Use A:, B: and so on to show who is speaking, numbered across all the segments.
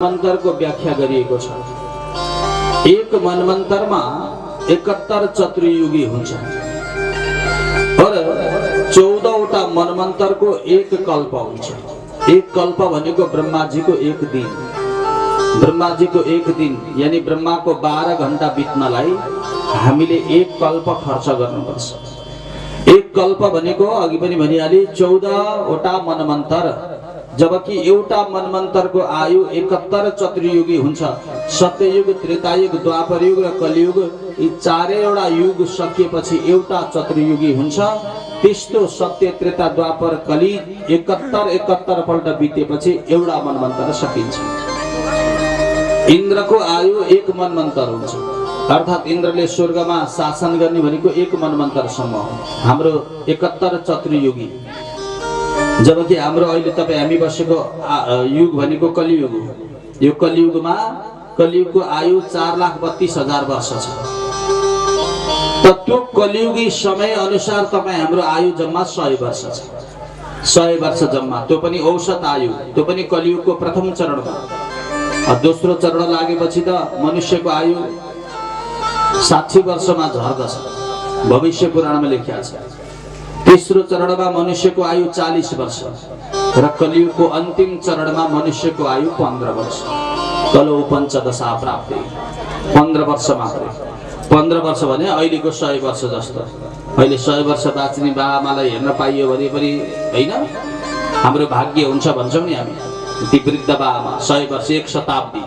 A: मनमंत्र को व्याख्या गरिएको छ। एक मनमंत्रमा 71 चतुर्युगी हुन्छ और 14 वटा मनमंत्रको एक कल्प हुन्छ। एक कल्प भनेको ब्रह्माजीको एक दिन, ब्रह्माजीको एक दिन यानी ब्रह्माको 12 घण्टा बित्नलाई हामीले एक कल्प खर्च गर्नुपर्छ। एक कल्प भनेको अघि पनि भनिहाले 14 वटा मनमंत्र, जबकि एउटा मनमंत्रको आयु 71 चतुर्युगी हुन्छ। सत्ययुग, त्रेतायुग, द्वापर युग र कलियुग यी चारैवटा युग सकिएपछि एउटा चतुर्युगी हुन्छ। त्यस्तो सत्य, त्रेता, द्वापर, कलि 71 पल्ट बितेपछि एउटा मनमंत्र सकिन्छ। इन्द्रको आयु एक मनमंत्र हुन्छ, अर्थात इन्द्रले स्वर्गमा शासन गर्ने भनेको एक मनमंत्रसम्म हो। हाम्रो 71 चतुर्युगी, जबकि हाम्रो अहिले तपाईं हामी बसेको युग भनेको कलियुग हो। यो कलियुगमा कलियुगको आयु 4,32,000 वर्ष छ। त त्यो कलियुगी समय अनुसार तपाईं हाम्रो आयु जम्मा 100 वर्ष छ। 100 वर्ष जम्मा, त्यो पनि औसत आयु, त्यो पनि कलियुगको प्रथम चरणमा। दोस्रो चरण लागेपछि त मनुष्यको आयु 60 वर्षमा झर्दछ, भविष्य पुराणमा लेखिएको छ। तेस्रो चरणमा मनुष्यको आयु 40 वर्ष र कलियुगको अन्तिम चरणमा मनुष्यको आयु 15 वर्ष। कलो पञ्चदशा प्राप्ति, 15 वर्ष मात्रै। 15 वर्ष भने अहिलेको 100 वर्ष जस्तो। अहिले 100 वर्ष बाँच्ने बाबाआमालाई हेर्न पाइयो भने पनि हैन, हाम्रो भाग्य हुन्छ भन्छौँ नि हामी। ती वृद्ध बाबाआमा 100 वर्ष, एक शताब्दी।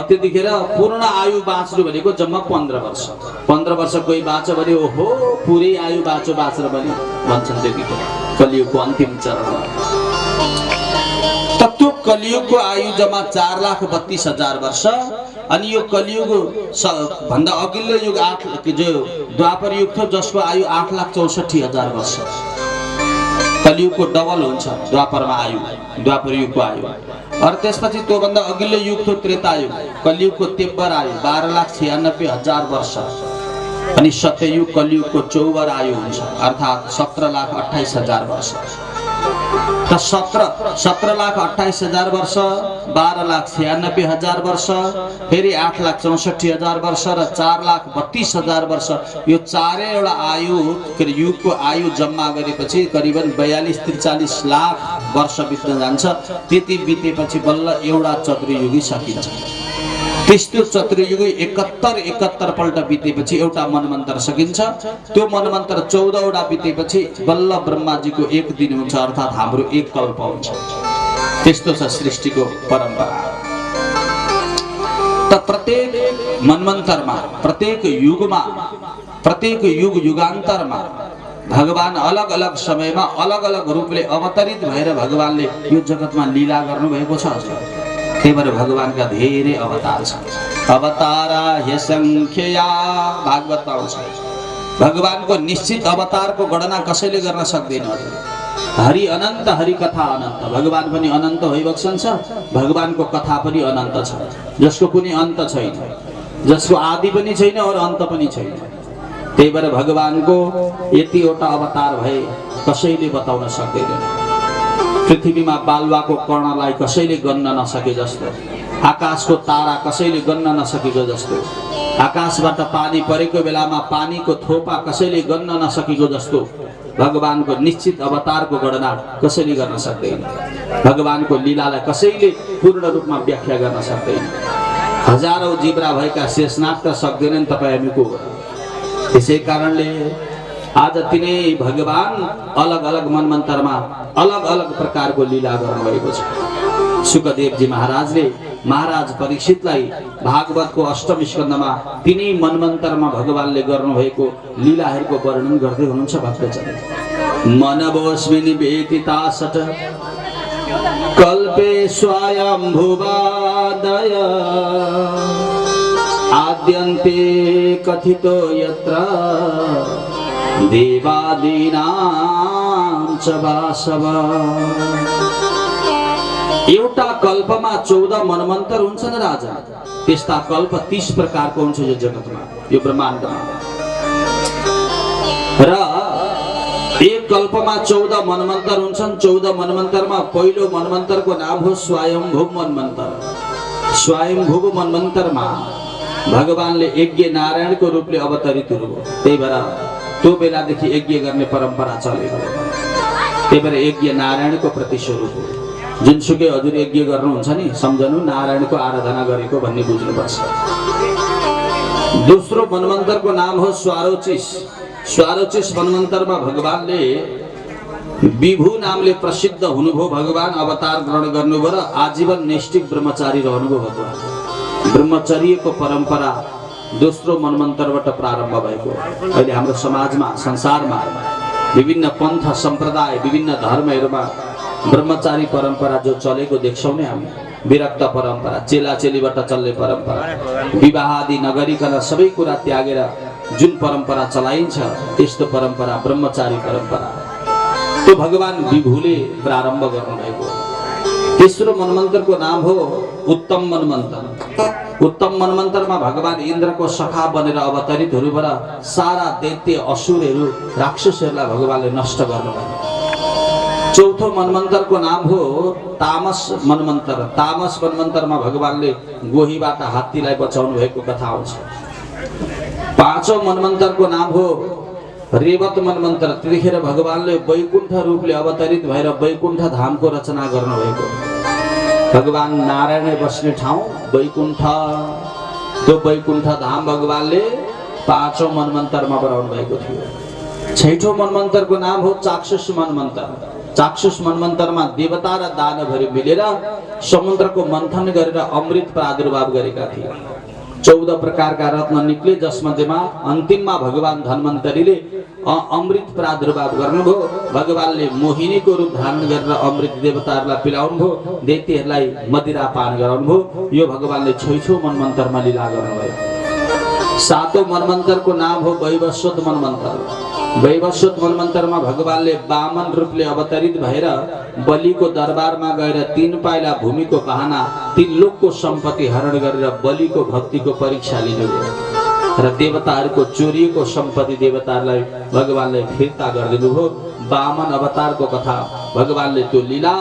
A: त्यतिखेर पूर्ण आयु बाँच्नु भनेको जम्मा 15 वर्ष। 15 वर्ष कोही बाँच्यो भने ओहो पुरै आयु बाँचेर पनि भन्छन् त्यतिखेर कलियुगको अन्तिम चरणमा। त्यो कलियुगको आयु जम्मा 4,32,000 वर्ष। अनि यो कलियुग भन्दा अघिल्लो युग जो द्वापर युग थियो, जसको आयु 8,64,000 वर्ष। कलियुगको डबल हुन्छ द्वापरमा आयु, द्वापर युगको आयु। और त्यसपछि त्योभन्दा अघिल्लो युग थियो त्रेतायुग, कलियुगको तेब्बर आयु 12,96,000 वर्ष। अनि सत्ययुग कलियुगको चौबर आयु हुन्छ, अर्थात 17,28,000 वर्ष। त 17,28,000 वर्ष, 12,96,000 वर्ष, फेरि 8,64,000 वर्ष र 4,32,000 वर्ष। यो चारैवटा आयु युगको आयु जम्मा गरेपछि करिबन 42-43 लाख वर्ष बित्न जान्छ। त्यति बितेपछि बल्ल एउटा चतुर्युगी सकिन्छ। त्यस्तो चतुर्युगी 71 पल्ट बितेपछि एउटा मनमन्त्र सकिन्छ। त्यो मनमन्त्र 14 वटा बितेपछि बल्ल ब्रह्माजीको एक दिन हुन्छ, अर्थात हाम्रो एक कल्प हुन्छ। त्यस्तो छ सृष्टिको परम्परा। त प्रत्येक मनमन्त्रमा, प्रत्येक युगमा, प्रत्येक युग युगान्तरमा भगवान अलग अलग समयमा अलग अलग रूपले अवतरित भएर भगवानले यो जगतमा लीला गर्नुभएको छ। त्यही भएर भगवानका धेरै अवतार छन्। अवतारा ह्यसंख्यया, भागवत आउँछ। भगवानको निश्चित अवतारको गणना कसैले गर्न सक्दैन। हरि अनन्त, हरि कथा अनन्त। भगवान पनि अनन्त भइबक्सन्छ, भगवानको कथा पनि अनन्त छ, जसको कुनै अन्त छैन, जसको आदि पनि छैन और अन्त पनि छैन। त्यही भएर भगवानको यतिवटा अवतार भए कसैले बताउन सक्दैन। पृथ्वीमा बालुवाको कर्णलाई कसैले गन्न नसके जस्तो, आकाशको तारा कसैले गन्न नसकेको जस्तो, आकाशबाट पानी परेको बेलामा पानीको थोपा कसैले गन्न नसकेको जस्तो भगवानको निश्चित अवतारको गणना कसैले गर्न सक्दैन। भगवानको लीलालाई कसैले पूर्ण रूपमा व्याख्या गर्न सक्दैन। हजारौं जिब्रा भएका शेषनाग त सक्दैनन् तपाईँ हामीको। त्यसै कारणले आज तिनै भगवान अलग अलग मनमन्त्रमा अलग अलग प्रकारको लीला गर्नुभएको छ। सुखदेवजी महाराजले महाराज परीक्षितलाई भागवतको अष्टम स्कन्धमा तिनै मनमन्त्रमा भगवानले गर्नुभएको लीलाहरूको वर्णन गर्दै हुनुहुन्छ। भक्तजन मनवोस्मि निवेदिता सट कल्पे स्वयं भुवादय आद्यन्ते कथितो यत्र देवादीनां च वासव। एउटा कल्पमा 14 मनमन्त्र हुन्छन् राजा। त्यस्ता कल्प 30 प्रकारको हुन्छ यो जगतमा, यो ब्रह्माण्डमा। र एक कल्पमा 14 मनमन्तर हुन्छन्। 14 मनमन्तरमा पहिलो मनमन्तरको नाम हो स्वयम्भू मनमन्तर। स्वयम्भू मनमन्तरमा भगवानले यज्ञ नारायणको रूपले अवतरित हुनुभयो। त्यही भएर त्यो बेलादेखि यज्ञ गर्ने परम्परा चलेको। त्यही भएर यज्ञ नारायणको प्रतिस्वरूप हो। जुनसुकै हजुर यज्ञ गर्नुहुन्छ नि सम्झनु नारायणको आराधना गरेको भन्ने बुझ्नुपर्छ। दोस्रो मनमन्तरको नाम हो स्वारोचिस। स्वारोचिस मनमन्तरमा भगवानले विभु नामले प्रसिद्ध हुनुभयो। भगवान अवतार ग्रहण गर्नुभयो र आजीवन नैष्ठिक ब्रह्मचारी रहनुभयो। भगवान ब्रह्मचर्यको परम्परा दोस्रो मनमन्तरबाट प्रारम्भ भएको। अहिले हाम्रो समाजमा संसारमा विभिन्न पन्थ सम्प्रदाय विभिन्न धर्महरूमा ब्रह्मचारी परम्परा जो चलेको देख्छौँ नि हामी। विरक्त परम्परा, चेलाचेलीबाट चल्ने परम्परा, विवाह आदि नगरिकन सबै कुरा त्यागेर जुन परम्परा चलाइन्छ त्यस्तो परम्परा ब्रह्मचारी परम्परा। त्यो भगवान विभुले प्रारम्भ गर्नुभएको। तेस्रो मनमन्तरको नाम हो उत्तम मनमन्तर। उत्तम मनमन्तरमा भगवान इन्द्रको सखा बनेर अवतरित हुनुभएर सारा दैत्य असुरहरू राक्षसहरूलाई भगवानले नष्ट गर्नुभयो। चौथो मनमन्तरको नाम हो तामस मनमन्तर। तामस मनमन्तरमा भगवानले गोहीबाट हात्तीलाई बचाउनु भएको कथा आउँछ। पाँचौं मनमन्तरको नाम हो रेवत मनमन्तर। त्यतिखेर भगवानले वैकुण्ठ रूपले अवतरित भएर वैकुण्ठ धामको रचना गर्नुभएको। भगवान नारायण बस्ने ठाउँ वैकुण्ठ। त्यो वैकुण्ठ धाम भगवानले पाँचौं मनमन्तरमा बनाउनु भएको थियो। छैठौं मनमन्तरको नाम हो चाक्षुष मनमन्तर। चाक्षुष मनमन्तरमा देवता र दानवहरू मिलेर समुद्रको मन्थन गरेर अमृत प्रादुर्भाव गरेका थिए। 14 प्रकारका रत्न निक्ले जसमध्येमा अन्तिममा भगवान धन्वन्तरीले अमृत प्रादुर्भाव गर्नुभयो। भगवानले मोहिनीको रूप धारण गरेर अमृत देवताहरूलाई पिलाउनुभयो, दैत्यहरूलाई मदिरा पान गराउनुभयो। यो भगवानले छैठौं मनमन्तरमा लीला गर्नुभयो। सातौं मनमन्तरको नाम हो वैवस्वत मनमन्तर। वैवस्वत मनमन्तरमा भगवानले वामन रूपले अवतरित भएर बलिको दरबारमा गएर 3 पाइला भूमिको बहाना 3 लोकको सम्पत्ति हरण गरेर बलिको भक्तिको परीक्षा लिनुभयो र देवताहरूको चोरिएको सम्पत्ति देवताहरूलाई भगवानले फिर्ता गरिदिनुभयो। वामन अवतारको कथा भगवानले त्यो लीला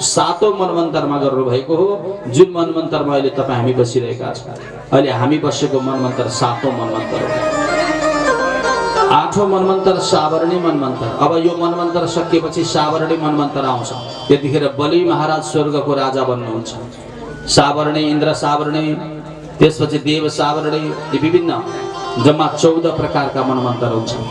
A: सातौं मनमन्तरमा गर्नुभएको हो। जुन मनमन्तरमा अहिले तपाईँ हामी बसिरहेका छौँ। अहिले हामी बसेको मनमन्तर सातौं मनमन्तर हो। आठौं मनमन्तर सावरणी मनमन्तर। अब यो मनमन्तर सकिएपछि सावरणी मनमन्तर आउँछ। त्यतिखेर बलि महाराज स्वर्गको राजा बन्नुहुन्छ। सावरणी, इन्द्र सावरणी, त्यसपछि देव सावरणी, यी विभिन्न जम्मा 14 प्रकारका मनमन्तर हुन्छन्।